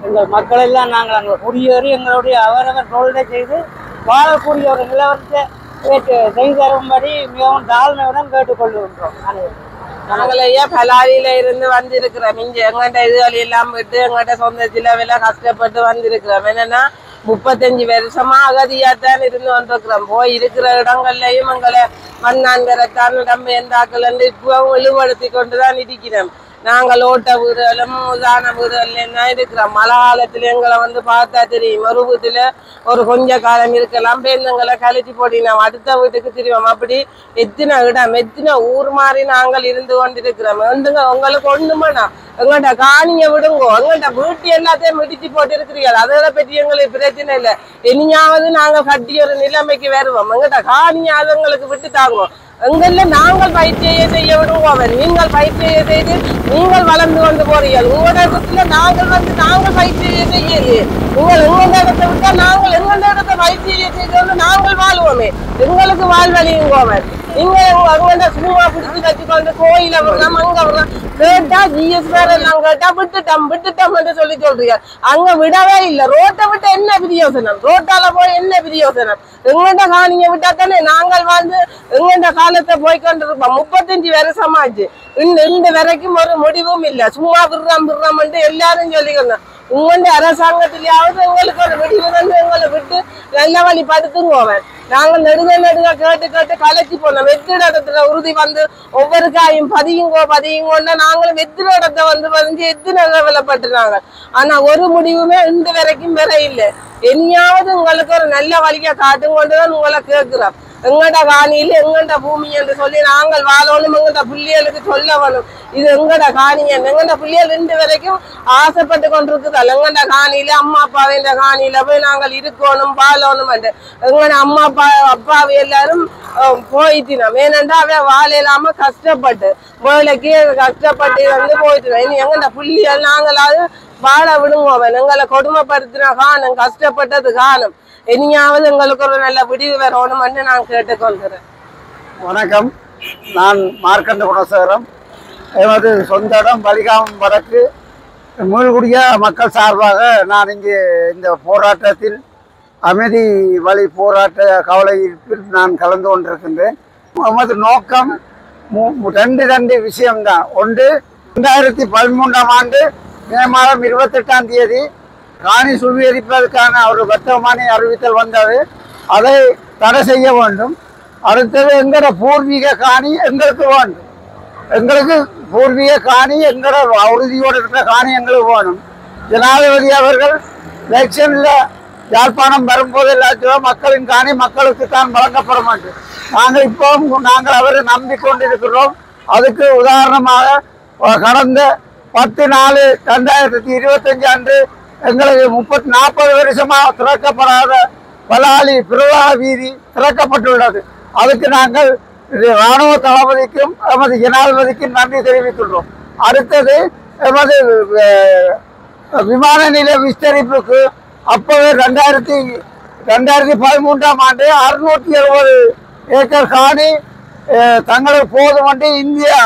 எங்கள் மக்கள் எல்லாம் நாங்கள் அங்கே குடியேறி எங்களுடைய அவரவர் தொழிலை செய்து வாழக்கூடிய ஒரு நிலவரத்தை செய்து தரும்படி மிகவும் தாழ்மையுடன் கேட்டுக்கொள்கின்றோம். நாங்கள் ஐயா பலாலியில இருந்து வந்திருக்கிறோம். இங்கே எங்கள்கிட்ட இதுகள் எல்லாம் விட்டு எங்கள்கிட்ட சொந்த சிலவெல்லாம் கஷ்டப்பட்டு வந்திருக்கிறோம். என்னன்னா 35 வருஷமா அகதியாத்தான் இருந்து கொண்டிருக்கிறோம். போய் இருக்கிற இடங்கள்லயும் எங்களை மண்ணான்கரத்தான் நம்ம எந்தாக்கள் இப்பவும் இழிவுபடுத்தி கொண்டுதான் இருக்கிறோம். நாங்கள் ஓட்ட வீடுகளும் உதாரண வீடுகள்லாம் இருக்கிறோம். மழை காலத்துல எங்களை பார்த்தா தெரியும். ஒரு வீட்டுல ஒரு கொஞ்ச காலம் இருக்கலாம், பேருந்துங்களை கழிச்சு போட்டினோம், அடுத்த வீட்டுக்கு திருவோம். அப்படி எத்தனை இடம் எத்தனை ஊர் மாதிரி நாங்கள் இருந்து கொண்டிருக்கிறோம். உங்களுக்கு ஒண்ணுமாண்ணா எங்கள்கிட்ட காணியை விடுங்கோ, எங்கள்கிட்ட வீட்டு எல்லாத்தையும் மிடிச்சு போட்டு இருக்கிறீர்கள். அதை பற்றி எங்களுக்கு பிரச்சனை இல்லை. இனியாவது நாங்கள் கட்டி ஒரு நிலைமைக்கு வருவோம். எங்கள்கிட்ட காணியாவது எங்களுக்கு விட்டு தாங்கோ. எங்கள்ல நாங்கள் பயிற்சியை செய்ய விடுவோம். நீங்கள் பயிற்சியை செய்து நீங்கள் வளர்ந்து கொண்டு போறீர்கள். உங்களிடத்துல நாங்கள் பயிற்சியை செய்யலையே. எங்கள்ட இடத்தை விட்டா நாங்கள் எங்கள்ட இடத்தை பயிற்சியை செய்து நாங்கள் வாழ்வோமே. எங்களுக்கு வாழ்வழியுங்கோவர். நீங்க அங்க சும்மா பிடிச்சி வச்சுக்கொண்டு கோயில விடுறோம், அங்க விடுறோம். கேட்டா ஜிஎஸ்ஆர் எல்லாம் கேட்டா விட்டுட்டோம் என்று சொல்லி சொல்றீங்க. அங்க விடவே இல்லை. ரோட்டை விட்டு என்ன பிரயோசனம்? ரோட்டால போய் என்ன பிரயோசனம்? எங்கள்ட காணியை விட்டா தானே நாங்கள் எங்கள்ட காலத்தை போய்கொண்டிருப்போம். 35 வருஷமாச்சு. இந்த வரைக்கும் ஒரு முடிவும் இல்லை. சும்மா விடுறோம் எல்லாரும் சொல்லிக்கணும். உங்களுடைய அரசாங்கத்திலேயாவது எங்களுக்கு ஒரு முடிவு எங்களை விட்டு நல்ல வழி படுத்துங்கோவன். நாங்கள் நெடுக கேட்டு கலைச்சி போனோம். வெற்றிட இடத்துல உறுதி ஒவ்வொரு காயும் பதியுங்கோன்னா நாங்களும் வெற்றிட இடத்தை பதிஞ்சு எத்தனை விலப்பட்டுறாங்க. ஆனா ஒரு முடிவுமே இந்த வரைக்கும் வர இல்லை. இனியாவது உங்களுக்கு ஒரு நல்ல வழியை காட்டுங்கொண்டுதான் உங்களை கேட்கிறோம். எங்கட காணியில எங்கட பூமி என்று சொல்லி நாங்கள் வாழணும். எங்கட பிள்ளைகளுக்கு சொல்ல வேணும், இது எங்கட காணியன். எங்கட பிள்ளைகள் இன்று வரைக்கும் ஆசைப்பட்டு கொண்டிருக்குதல். எங்கட காணியில அம்மா அப்பாவை இந்த காணியில போய் நாங்கள் இருக்கணும் வாழணும். எங்கட அம்மா அப்பாவை எல்லாரும் போயிட்டினோம். ஏனென்றா அவ வாழ இல்லாம கஷ்டப்பட்டு வேலைக்கு கஷ்டப்பட்டு போயிட்டினோம். இனி எங்கட பிள்ளைகள் நாங்களாவது வாழ விடுவோம். எங்களை கொடுமைப்படுத்தின காணும், கஷ்டப்பட்டது காணும். இனியாவது எங்களுக்கு ஒரு நல்ல விடிவு வரணும் என்று நான் கேட்டுக்கொள்கிறேன். வணக்கம், நான் மார்க்கண்ட குணசேகரம். எமது சொந்த இடம் வலிகாமம் வடக்கு மீள்குடிய மக்கள் சார்பாக நான் இங்கே இந்த போராட்டத்தில் அமைதி வழி போராட்ட கவலையில் நான் கலந்து கொண்டிருக்கின்றேன். எமது நோக்கம் ரெண்டு விஷயம்தான். ஒன்று, 2013ஆம் ஆண்டு மே மாதம் 28ஆம் தேதி காணி சுவீகரிப்பதற்கான ஒரு வர்த்தமானி அறிவித்தல் வந்தது. அதை தடை செய்ய வேண்டும். அடுத்தது எங்களோட பூர்வீக காணி எங்களுக்கு வேண்டும். எங்களுக்கு பூர்வீக காணி எங்களோட உறுதியோடு இருக்கிற காணி எங்களுக்கு வேணும். ஜனாதிபதி அவர்கள் எலெக்ஷன்ல யாழ்ப்பாணம் வரும்போது எல்லாத்தையும் மக்களின் காணி மக்களுக்கு தான் வழங்கப்பட மாட்டோம். நாங்கள் அவரை நம்பிக்கொண்டிருக்கிறோம். அதுக்கு உதாரணமாக கடந்த 10/4/2025 அன்று எங்களுக்கு 40 வருஷமாக திறக்கப்படாத பலாலி பிரதான வீதி திறக்கப்பட்டுள்ளது. அதுக்கு நாங்கள் இராணுவ தளபதிக்கும் எமது ஜனாதிபதிக்கும் நன்றி தெரிவித்துள்ளோம். அடுத்தது எமது விமான நிலைய விஸ்தரிப்புக்கு அப்போவே 2013ஆம் ஆண்டு 670 ஏக்கர் காணி தங்களுக்கு போதும் என்று இந்தியா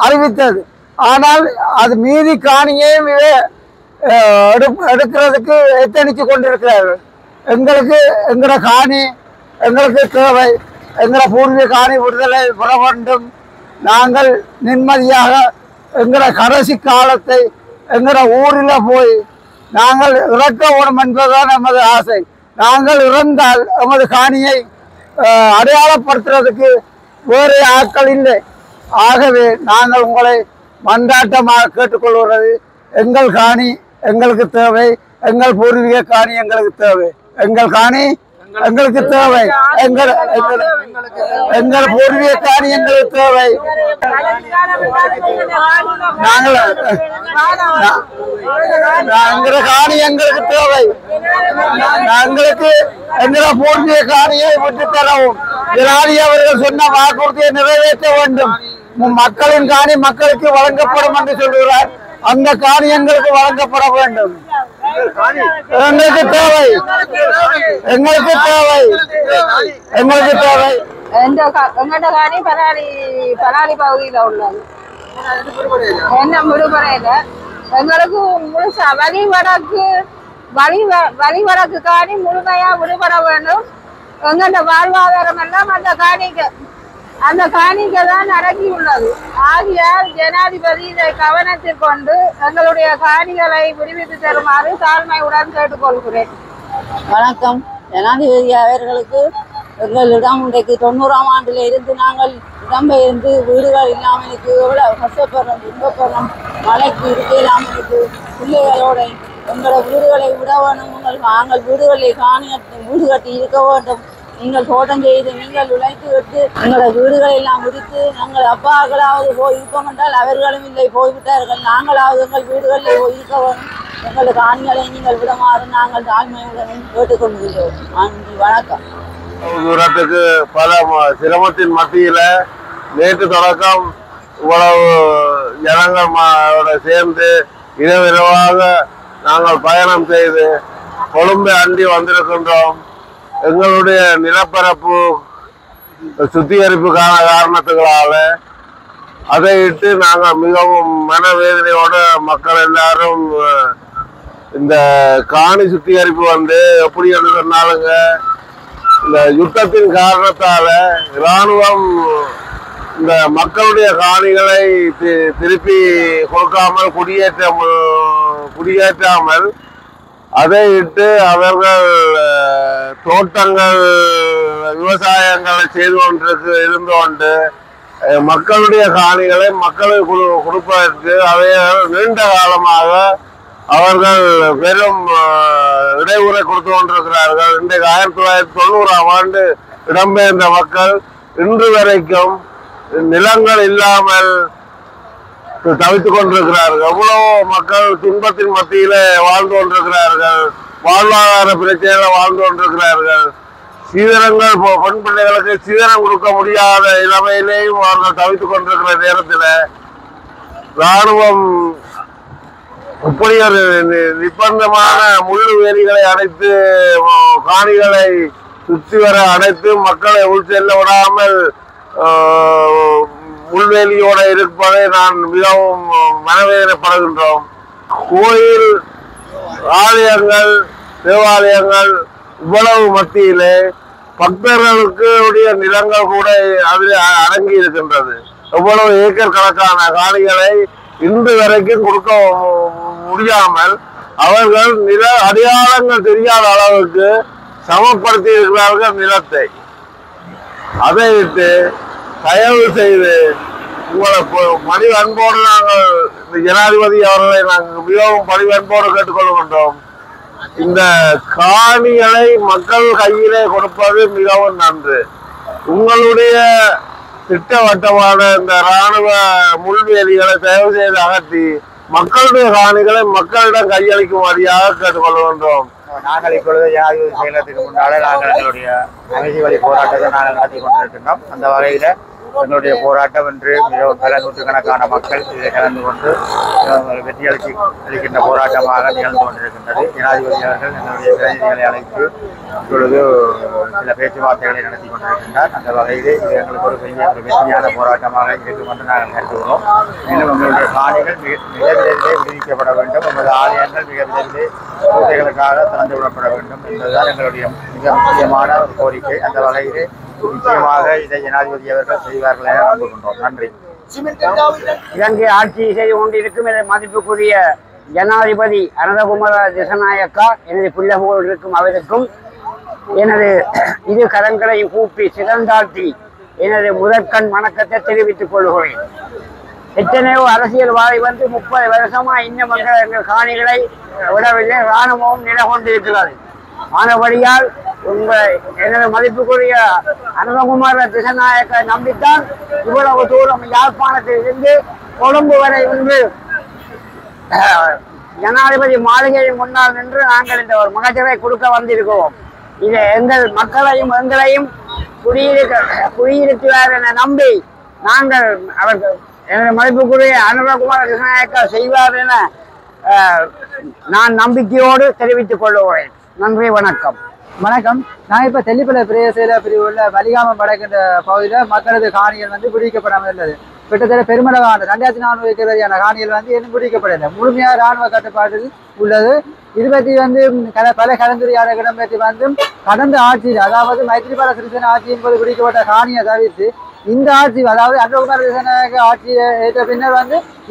அறிவித்தது. ஆனால் அது மீதி காணியையும் எடுக்கிறதுக்கு எத்தனித்து கொண்டிருக்கிறார்கள். எங்களோட காணி எங்களுக்கு தேவை. எங்களோட பூர்வீக காணி விடுதலை பெற வேண்டும். நாங்கள் நிம்மதியாக எங்களோட கடைசி காலத்தை எங்களோட ஊரில் போய் நாங்கள் இறக்க வேணும் என்பதுதான் எமது ஆசை. நாங்கள் இறந்தால் எமது காணியை அடையாளப்படுத்துறதுக்கு வேறு ஆட்கள் இல்லை. ஆகவே நாங்கள் உங்களை மன்றாட்டமாக கேட்டுக்கொள்வது, எங்கள் காணி எங்களுக்கு தேவை. எங்கள் பூர்வீக காணி எங்களுக்கு தேவை. எங்கள் காணி எங்களுக்கு தேவை. எங்கள் பூர்வீக காணி எங்களுக்கு தேவை. எங்கள் காணி எங்களுக்கு தேவை. எங்களுக்கு எங்களோட பூர்வீக காணியை விட்டு தரவும். ஜனாதிபதி அவர்கள் சொன்ன வாக்குறுதியை நிறைவேற்ற வேண்டும். மக்களின் காணி மக்களுக்கு வழங்கப்படும் என்று சொல்கிறார். அந்த காணி எங்களுக்கு வழங்கப்பட வேண்டும். எங்களுக்கு தேவை. எங்களுக்கு தேவை. எங்களுக்கு தேவை. எங்கட காணி பலாலி பகுதியில உள்ளது. என்ன விடுமுறையில எங்களுக்கு முழுசா வழிவடக்கு காணி முழுமையா விடுபட வேண்டும். எங்கட வாழ்வாதாரம் எல்லாம் அந்த காணிக்கு தான் அடங்கி உள்ளது. ஆகியால் ஜனாதிபதி இதை கவனத்தில் கொண்டு எங்களுடைய காணிகளை விடுவித்து தருமாறு தாழ்மையுடன் கேட்டுக்கொள்கிறேன். வணக்கம். ஜனாதிபதி அவர்களுக்கு எங்களிடம் இன்றைக்கு 90ஆம் ஆண்டில் இருந்து நாங்கள் இடம்பெயர்ந்து வீடுகள் இல்லாமலுக்கு எவ்வளோ கஷ்டப்படுறோம், துன்பப்படுறோம். மழைக்கு இருக்க இல்லாமலுக்கு பிள்ளைகளோட எங்களோட வீடுகளை விட வேணும். நாங்கள் வீடுகளை வீடு கட்டி இருக்க வேண்டும். நீங்கள் தோட்டம் செய்து நீங்கள் உழைத்து விட்டு எங்களோட வீடுகளை எல்லாம் முடித்து நாங்கள் அப்பாக்களாவது போய் இருப்போம் என்றால் அவர்களும் இல்லை, போய்விட்டார்கள். நாங்களாவது எங்கள் வீடுகளில் போய் இருக்க வேண்டும். எங்களுக்கு ஆண்களை நீங்கள் விடமாறு நாங்கள் தாழ்மையுடன் கேட்டுக்கொள்கிறோம். நன்றி, வணக்கம். தூரத்துக்கு பல சிரமத்தின் மத்தியில நேற்று தொடக்கம் இவ்வளவு ஜனங்களோட சேர்ந்து இரவிரவாக நாங்கள் பயணம் செய்து கொழும்பை அண்டி வந்திருக்கின்றோம். எங்களுடைய நிலப்பரப்பு சுத்திகரிப்புக்கான காரணத்துகளால அதை இட்டு நாங்கள் மிகவும் மனவேதனையோட மக்கள் எல்லாரும் இந்த காணி சுத்திகரிப்பு எப்படி என்று சொன்னாலுங்க, இந்த யுத்தத்தின் காரணத்தால இராணுவம் இந்த மக்களுடைய காணிகளை திருப்பி கொடுக்காமல் குடியேற்றாமல் அதை இட்டு அவர்கள் தோட்டங்கள் விவசாயங்களை செய்து இருந்து கொண்டு மக்களுடைய காணிகளை மக்களுக்கு கொடுப்பதற்கு அவைகள் நீண்ட காலமாக அவர்கள் பெரும் இடையூறை கொடுத்து கொண்டிருக்கிறார்கள். இன்றைக்கு 1990ஆம் ஆண்டு இடம்பெயர்ந்த மக்கள் இன்று வரைக்கும் நிலங்கள் இல்லாமல் தவித்துக் கொண்டிருக்கிறார்கள். எவ்வளவு மக்கள் துன்பத்தின் மத்தியில வாழ்ந்து கொண்டிருக்கிறார்கள், வாழ்வாதார பிரச்சனையில வாழ்ந்து கொண்டிருக்கிறார்கள். சீதனங்கள் பெண் பிள்ளைகளுக்கு சீதனம் கொடுக்க முடியாத நிலைமையிலேயும் அவர்கள் தவித்துக் கொண்டிருக்கிற நேரத்தில் இராணுவம் இப்படி ஒரு நிர்பந்தமான முள்ளு வேலிகளை அடைத்து காணிகளை சுற்றி வர அடைத்து மக்களை உள் செல்ல விடாமல் முள்வேலியோட இருப்பதை நான் மிகவும் மனவேதனைப்படுகின்றோம். கோயில், ஆலயங்கள், தேவாலயங்கள் இவ்வளவு மத்தியிலே பக்தர்களுக்கு உடைய நிலங்கள் கூட அதில் அடங்கி இருக்கின்றது. எவ்வளவு ஏக்கர் கணக்கான காணிகளை இன்று வரைக்கும் கொடுக்க முடியாமல் அவர்கள் நில அடையாளங்கள் தெரியாத அளவுக்கு சமப்படுத்தி இருக்கிறார்கள் நிலத்தை. அதை விட்டு தயவு செய்து உங்களை பணிவு அன்போடு நாங்கள் இந்த ஜனாதிபதி அவர்களை நாங்கள் மிகவும் பணிவு அன்போடு கேட்டுக்கொள்கின்றோம். இந்த காணிகளை மக்கள் கையிலே கொடுப்பது மிகவும் நன்று. உங்களுடைய திட்டவட்டமான இந்த இராணுவ முள்வேலிகளை தயவு செய்து அகற்றி மக்களுடைய காணிகளை மக்களிடம் கையளிக்கும்படியாக கேட்டுக்கொள்கின்றோம். நாங்கள் இப்பொழுது ஜனாதிபதி செயலகத்துக்கு முன்னாலே நாங்கள் எங்களுடைய அமைதி வழி போராட்டத்தை நாங்கள் நடத்தி கொண்டிருக்கின்றோம். அந்த வகையில் எங்களுடைய போராட்டம் என்று மிகவும் பல நூற்றுக்கணக்கான மக்கள் இதில் கலந்து கொண்டு வெற்றி அளிக்கின்ற போராட்டமாக நிகழ்ந்து கொண்டிருக்கின்றது. ஜனாதிபதி அவர்கள் எங்களுடைய பிரதிநிதிகளை அழைத்து இப்பொழுது சில பேச்சுவார்த்தைகளை நடத்தி கொண்டிருக்கின்றார். அந்த வகையில் இது எங்களுக்கு ஒரு பெரிய ஒரு வெற்றியான போராட்டமாக இருக்கும் என்று நாங்கள் கருதுகிறோம். மேலும் எங்களுடைய காணிகள் மிக விரைவிலே விடுவிக்கப்பட வேண்டும், எமது ஆலயங்கள் மிக விரைவிலே பூஜைகளுக்காக திறந்து விடப்பட வேண்டும் என்பதுதான் எங்களுடைய மிக முக்கியமான ஒரு கோரிக்கை. அந்த வகையில் நிச்சயமாக இதை ஜனாதிபதி அவர்கள் செய்வார்கள் என நம்புகின்றோம். நன்றி. இலங்கை ஆட்சி செய்து கொண்டிருக்கும் மதிப்புக்குரிய ஜனாதிபதி அனந்தகுமார திசநாயக்கா, எனது பிள்ளைகள் இருக்கும் அவருக்கும் எனது இரு கரங்களையும் கூப்பி சிறந்தாழ்த்தி எனது முதற்கண் வணக்கத்தை தெரிவித்துக் கொள்கிறேன். எத்தனையோ அரசியல்வாதி 30 வருஷமா இன்னும் எங்கள் காணிகளை விடவில்லை. இராணுவமும் நிலை கொண்டிருக்கிறது. ஆனபடியால் எனது மதிப்புக்குரிய அனந்தகுமார திசநாயக்க நம்பித்தான் இவ்வளவு தூரம் யாழ்ப்பாணத்தில் இருந்து கொழும்பு வரை இன்று ஜனாதிபதி மாளிகையின் முன்னால் நின்று நாங்கள் இந்த ஒரு மகஜரை கொடுக்க வந்திருக்கிறோம். இதை எங்கள் மக்களையும் எங்களையும் குடியிருக்கிறார் என நம்பி நாங்கள் அவர்கள் எனது மதிப்புக்குரிய அனந்தகுமார திசநாயக்கா செய்வார் என நான் நம்பிக்கையோடு தெரிவித்துக் கொள்கிறேன். நன்றி, வணக்கம். வணக்கம். நான் இப்போ தெல்லிப்பளை பிரதேச பிரிவு உள்ள வலிகாமம் வடக்கின்ற பகுதியில் மக்களது காணிகள் பிடிக்கப்படாமல் இருந்தது. கிட்டத்தட்ட பெருமளவான 2400 ஏக்கர் வரையான காணிகள் இன்னும் பிடிக்கப்படவில்லை. முழுமையாக இராணுவ கட்டுப்பாட்டில் உள்ளது. இது பற்றி பல கலந்துரையாடல் இடம்பெற்று கடந்த ஆட்சியில், அதாவது மைத்ரிபால சிறிசேன ஆட்சியின் போது பிடிக்கப்பட்ட காணியை தவிர்த்து இந்த ஆட்சி, அதாவது அனந்தகுமார திசநாயக்க ஆட்சியை ஏற்ற பின்னர்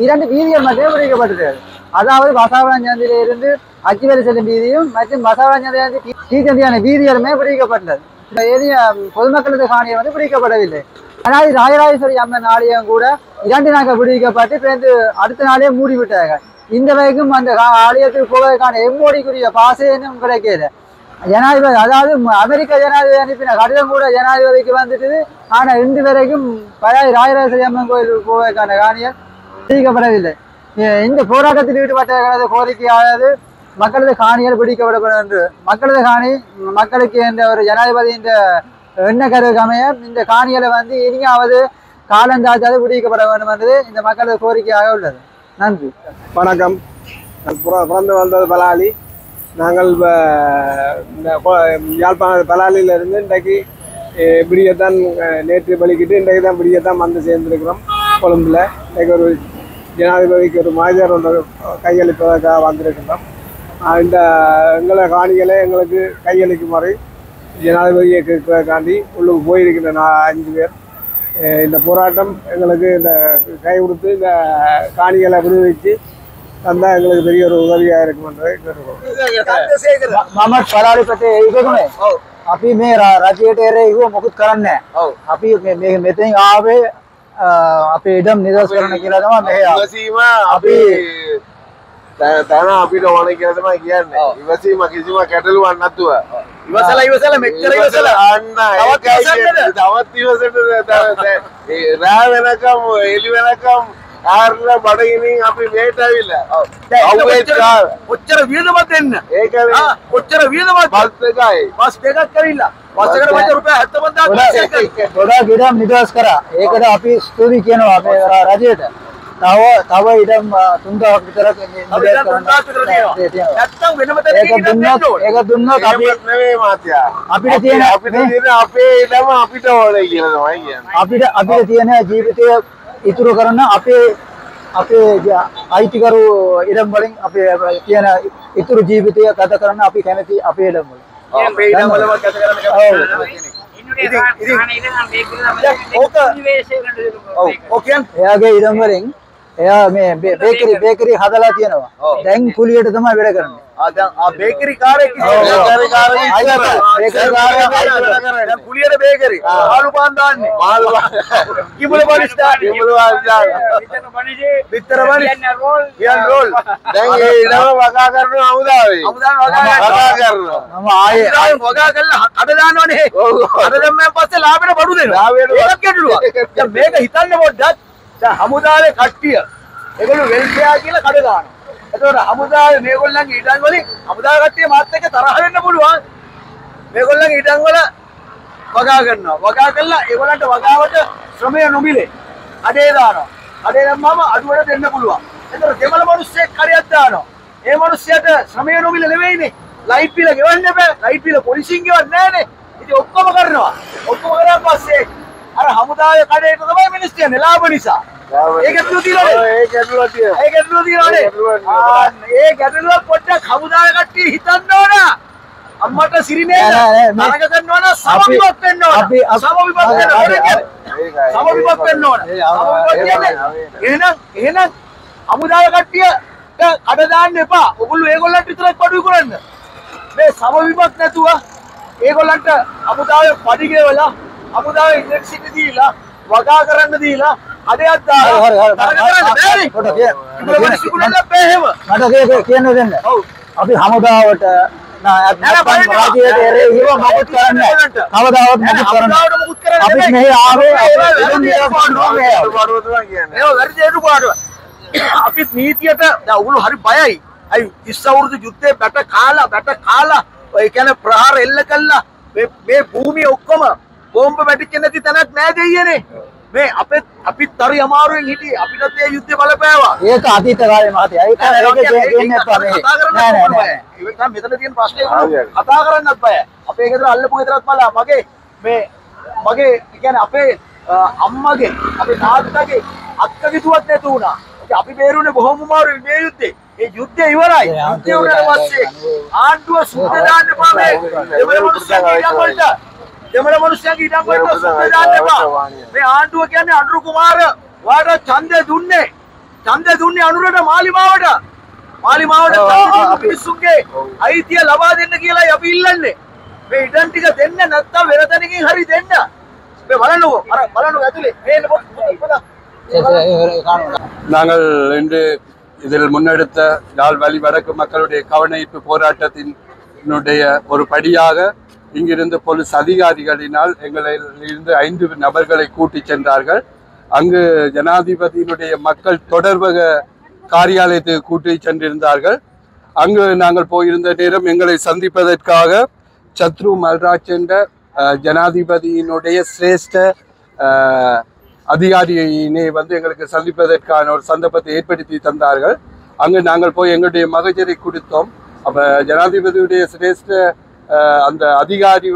2 வீதிகள் மட்டுமே பிடிக்கப்பட்டது. அதாவது பசாவளஞ்சந்திலிருந்து அச்சுவேலி செல்லும் வீதியும் மற்றும் பசாவளஞ்சந்திலிருந்து கீச்சந்தியான வீதிகளுமே பிடிக்கப்பட்டது. இந்த ஏரிய பொதுமக்களது காணியை வந்து பிடிக்கப்படவில்லை. ஆனால் ராஜராஜேஸ்வரி அம்மன் ஆலயம் கூட 2 நாட்கள் பிடிக்கப்பட்டு சேர்ந்து அடுத்த நாளே மூடிவிட்டார்கள். இந்த வரைக்கும் அந்த ஆலயத்துக்கு போவதற்கான எம்மோடிக்குரிய பாசையும் கிடைக்கல. ஜனாதிபதி அதாவது அமெரிக்க ஜனாதிபதி அனுப்பின கடிதம் கூட ஜனாதிபதிக்கு வந்துட்டு. ஆனால் இன்று வரைக்கும் பழைய ராஜராஜேஸ்வரி அம்மன் கோயிலுக்கு போவதற்கான காணிகள் பிடிக்கப்படவில்லை. இந்த போராட்டத்தில் ஈடுபட்ட கோரிக்கையானது மக்களது காணிகள் பிடிக்கப்படப்படும் என்று மக்களது காணி மக்களுக்கு என்ற ஒரு ஜனாதிபதியின் எண்ண கருவுக்கு அமைய இந்த காணிகளை வந்து இனியாவது காலந்தாச்சாது பிடிக்கப்பட வேண்டும் என்பது இந்த மக்களது கோரிக்கையாக உள்ளது. நன்றி. வணக்கம். பிறந்து வந்தது பலாலி. நாங்கள் யாழ்ப்பாண பலாலியிலிருந்து இன்றைக்கு விடியத்தான் நேற்று பலிக்கிட்டு இன்றைக்கு தான் விடியத்தான் வந்து சேர்ந்துருக்கிறோம் கொழும்புல. இன்றைக்கு ஒரு ஜனாதிபதிக்கு ஒரு மனிதர் ஒன்று கையளிப்பதற்காக வந்திருக்கிறோம். இந்த எங்களை காணிகளை எங்களுக்கு கையளிக்குமாறு ஜனாதிபதியை கேட்கறதுக்காண்டி உள்ளுக்கு போயிருக்கிற 5 பேர். இந்த போராட்டம் எங்களுக்கு இந்த கை கொடுத்து இந்த காணிகளை விடுவிச்சு தந்தால் எங்களுக்கு பெரிய ஒரு உதவியாக இருக்கும் என்று கேட்டுக்கோம். මමත් පලාලි පැත්තේ ඉගුනේ. අපි මේ රජයට එරෙහිව මොකුත් කරන්නේ නැහැ. අපි මේ මෙතෙන් ආවේ අපේ ඉඩම් නිදහස් කරන්න කියලා තමයි මෙහෙ අපි තන අපිට ඕන කියලා තමයි කියන්නේ. ඉවසීම කිසිම කැටලුවක් නැතුව. ඉවසලා මෙච්චර ඉවසලා අන්න තවත් ඉවසට රෑ වෙනකම් එළි වෙනකම් කාර්ල බඩගිනින් අපි මේට ඇවිල්ලා. ඔච්චර වියදමක් දෙන්න. ඒකනේ. ඔච්චර වියදමක් බස් එකයි. බස් දෙකක් කරilla. බස් එකට වචන රුපියල් 75000ක් ගොඩක් ඉඩම් නිදහස් කරා. ඒකට අපි ස්තුති කියනවා අපේ රජයට. තව ඉඩම් 3000ක් විතරක් නිදහස් කරනවා. නැත්තම් වෙනම තැනකින් ඒක දුන්නොත් අපි නෙවෙයි මාත්‍යා. අපිට තියෙන අපේ ඉඩම අපිට ඕනේ කියලා තමයි කියන්නේ. අපිට තියෙන ජීවිතය ඉතුරු කරන අපේ අයිතිකරු ඉඩම් වලින් අපේ තියෙන ඉතුරු ජීවිතය ගත කරන්න අපි කැමති අපේ ඉඩම් වල. අපේ ඉඩම් වලම ගත කරන්න කැමති. එයාගේ ඉඩම් වලින් එයා මේ බේකරි හදලා තියෙනවා. දැන් කුලියට තමයි වැඩ කරන්නේ. දැන් බේකරි කාර්යයක් දැන් කුලියට බේකරි ආලු පාන් දාන්නේ. මාළු කිඹුල පරිස්ථා කිඹුල විතර යන් රෝල් දැන් ඒ ඉඩම වගා කරන හමුදාවේ වගා කරනවා. මම ආයේ වගා කරලා අඩ දානවනේ. අඩ දැම්මෙන් පස්සේ ලාභයට බඩු දෙනවා. ඒකත් ගැටලුවක්. දැන් මේක හිතන්න පොඩ්ඩක්. දැන් හමුදාවේ කට්ටිය ඒගොල්ලෝ වෙල්ෆෙයාර් කියලා කඩ දානවා. එතකොට හමුදාවේ මේගොල්ලන්ගේ ඉඩම් වලින් හමුදාව කට්ටිය මාත් එක්ක තරහ වෙන්න පුළුවන්. මේගොල්ලන්ගේ ඉඩම් වල වගා කරනවා. වගා කළා ඒගොල්ලන්ට වගාවට ශ්‍රමය නොමිලේ අඩේ දානවා. අඩේ දැම්මම අඩුවට දෙන්න පුළුවන්. එතකොට දෙමළ මිනිස්සෙක් කඩයක් දානවා. ඒ මිනිස්සයාට ශ්‍රමය නොමිලේ නෙවෙයිනේ. ලයිට් බිල ගෙවන්න බෑ. ලයිට් බිල පොලිසියෙන් ගෙවන්නේ නැහනේ. ඉතින් ඔක්කොම කරනවා. ඔක්කොම කරාන් පස්සේ අර හමුදාවේ කඩේට තමයි මිනිස්සු යන්නේ ලාභ නිසා. ඒ ගැටලුව තියෙනවනේ. ඒ ගැටලුව පොඩ්ඩක් හමුදාවේ කට්ටිය හිතන්න ඕන. අම්මට සිරිනේ තරග කරනවා නම් සමවිපත් වෙන්න ඕන. සමවිපත් වෙන්න ඕන. එහෙනම් හමුදාවේ කට්ටියට කඩ දාන්න එපා. ඔගොල්ලෝ ඒගොල්ලන්ට විතරක් පඩු කරන්න. මේ සමවිපත් නැතුව ඒගොල්ලන්ට හමුදාවේ පඩි ගෙවලා හමුදාවේ ඉලෙක්ට්‍රිසිටි දීලා වගා කරන්න දීලා අදයක් මට කියන්න දෙන්න. අපි හමුදාවට රජයට එරෙහිව මොකුත් කරන්නේ නැහැ. කවදාවත් මොකුත් කරන්නේ නැහැ. අපි මෙහි ආවේ අපිත් නීතියට දැන් ඔගොල්ලෝ හරි බයයි. අයි 30 අවුරුදු යුද්ධේ බැට කාලා ඒ කියන්නේ ප්‍රහාර එල්ල කළා. මේ භූමිය ඔක්කොම බෝම්බ වැටිච්ච නැති තැනක් නෑ දෙයියනේ. මේ අපිත් හරි අමාරුවෙන් හිටියේ. අපිටත් ඒ යුද්ධය බලපෑවා. ඒක අතීත කාලේ මහත්තයා. ඒක දෙන්නේ එපා මේ. නෑ. ඒක මෙතන තියෙන ප්‍රශ්නේ කතා කරන්නත් බෑ. අපේ ගෙදර අල්ලපු ගෙදරත් බලලා මගේ කියන්නේ අපේ අම්මගේ අපේ තාත්තගේ අක්කගේ දුවත් නැතු වුණා. අපි බේරුනේ බොහොම අමාරුයි මේ යුද්ධේ. ඒ යුද්ධය ඉවරයි. යුද්ධය උනාට පස්සේ ආණ්ඩුව සුද්ධ දාන්න එපා මේ. දෙමළ මිනිස්සුන්ගේ ඉඩම් වලට සුද්ධ දාන්න එපා. මේ ආණ්ඩුව කියන්නේ අනුරු කුමාර වාට ඡන්දය දුන්නේ අනුරට මාලිමාවට. මාලි මාවට මිනිස්සුන්ගේ අයිතිය ලබා දෙන්න කියලා අපි ඉල්ලන්නේ. මේ ඉඩම් ටික දෙන්න නැත්තම් වෙන තැනකින් හරි දෙන්න. මේ බලන්නකෝ අර බලන්නකෝ ඇතුලේ நாங்கள் இன்று இதில் முன்னெடுத்த யாழ் வலி வடக்கு மக்களுடைய கவனஈர்ப்பு போராட்டத்தினுடைய ஒரு படியாக இங்கிருந்து போலீஸ் அதிகாரிகளினால் எங்களிலிருந்து 5 நபர்களை கூட்டிச் சென்றார்கள். அங்கு ஜனாதிபதியினுடைய மக்கள் தொடர்பக காரியாலயத்துக்கு கூட்டிச் சென்றிருந்தார்கள். அங்கு நாங்கள் போயிருந்த நேரம் எங்களை சந்திப்பதற்காக சத்ரு மல்ராஜ் என்ற ஜனாதிபதியினுடைய சிரேஷ்ட அதிகாரியினை எங்களுக்கு சந்திப்பதற்கான ஒரு சந்தர்ப்பத்தை ஏற்படுத்தி தந்தார்கள். அங்கு நாங்கள் போய் எங்களுடைய மகஜரை கொடுத்தோம். அப்போ ஜனாதிபதியுடைய சிரேஷ்ட அந்த அதிகாரி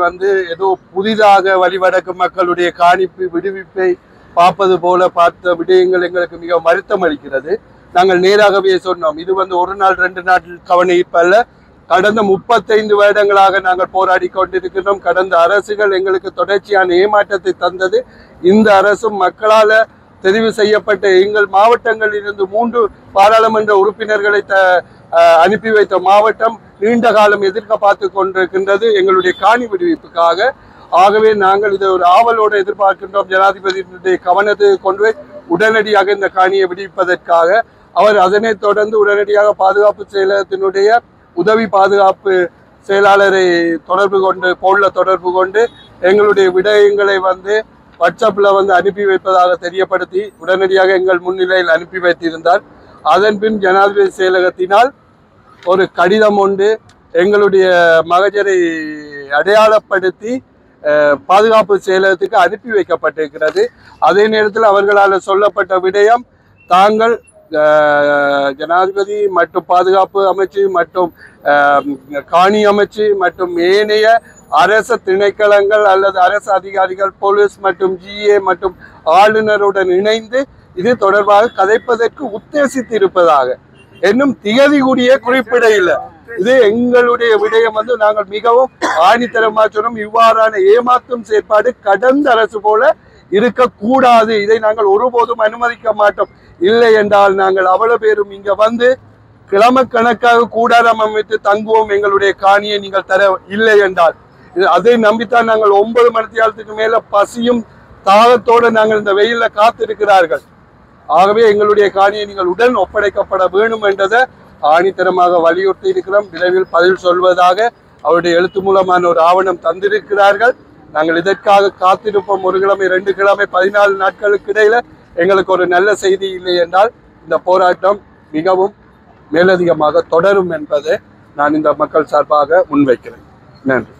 ஏதோ புதிதாக வழிவடக்கு மக்களுடைய காணிப்பு விடுவிப்பை பார்ப்பது போல பார்த்த விடயங்கள் எங்களுக்கு மிக வருத்தம் அளிக்கிறது. நாங்கள் நேராகவே சொன்னோம், இது ஒரு நாள் 2 நாள் கவனிப்பு அல்ல. கடந்த 35 வருடங்களாக நாங்கள் போராடி கொண்டிருக்கிறோம். கடந்த அரசுகள் எங்களுக்கு தொடர்ச்சியான ஏமாற்றத்தை தந்தது. இந்த அரசும் மக்களால் தெரிவு செய்யப்பட்ட எங்கள் மாவட்டங்களில் இருந்து 3 பாராளுமன்ற உறுப்பினர்களை அனுப்பி வைத்த மாவட்டம் நீண்ட காலம் எதிர்க்க பார்த்து கொண்டிருக்கின்றது எங்களுடைய காணி விடுவிப்புக்காக. ஆகவே நாங்கள் இதை ஒரு ஆவலோடு எதிர்பார்க்கின்றோம். ஜனாதிபதியினுடைய கவனத்தை கொண்டு போய் உடனடியாக இந்த காணியை விடுவிப்பதற்காக. அவர் அதனைத் தொடர்ந்து உடனடியாக பாதுகாப்பு செயலகத்தினுடைய உதவி பாதுகாப்பு செயலாளரை தொடர்பு கொண்டு எங்களுடைய விடயங்களை வாட்ஸ்அப்பில் அனுப்பி வைப்பதாக தெரியப்படுத்தி உடனடியாக எங்கள் முன்னிலையில் அனுப்பி வைத்திருந்தார். அதன் பின் ஜனாதிபதி செயலகத்தினால் ஒரு கடிதம் ஒன்று எங்களுடைய மகஜரை அடையாளப்படுத்தி பாதுகாப்பு செயலகத்துக்கு அனுப்பி வைக்கப்பட்டிருக்கிறது. அதே நேரத்தில் அவர்களால் சொல்லப்பட்ட விடயம், தாங்கள் ஜனாதிபதி மற்றும் பாதுகாப்பு அமைச்சு மற்றும் காணி அமைச்சு மற்றும் ஏனைய அரச திணைக்களங்கள் அல்லது அரசு அதிகாரிகள், போலீஸ் மற்றும் GA மற்றும் ஆளுநருடன் இணைந்து இது தொடர்பாக கதைப்பதற்கு உத்தேசித்து இருப்பதாக என்னும் திகதி கூடிய குறிப்பிட இல்லை. இது எங்களுடைய விடயம் நாங்கள் மிகவும் ஆணித்தரமாக சொன்னோம். இவ்வாறான ஏமாற்றும் செயற்பாடு கடந்த அரசு போல இருக்கக்கூடாது. இதை நாங்கள் ஒருபோதும் அனுமதிக்க மாட்டோம். இல்லை என்றால் நாங்கள் அவ்வளவு பேரும் இங்க கிழமை கணக்காக கூடாரம் அமைத்து தங்குவோம். எங்களுடைய காணியை நீங்கள் தர இல்லை என்றால் அதை நம்பித்தான் நாங்கள் 9 மணித்தியாலத்துக்கு மேல பசியும் தாகத்தோடு நாங்கள் இந்த வெயில காத்திருக்கிறார்கள். ஆகவே எங்களுடைய காணியை நீங்கள் உடன் ஒப்படைக்கப்பட வேண்டும் என்றதை ஆணித்தரமாக வலியுறுத்தி இருக்கிறோம். விரைவில் பதில் சொல்வதாக அவருடைய எழுத்து மூலமான ஒரு ஆவணம் தந்திருக்கிறார்கள். நாங்கள் இதற்காக காத்திருப்போம். 1 கிழமை 2 கிழமை 14 நாட்களுக்கு இடையில எங்களுக்கு ஒரு நல்ல செய்தி இல்லை என்றால் இந்த போராட்டம் மிகவும் மேலதிகமாக தொடரும் என்பதை நான் இந்த மக்கள் சார்பாக முன்வைக்கிறேன். நன்றி.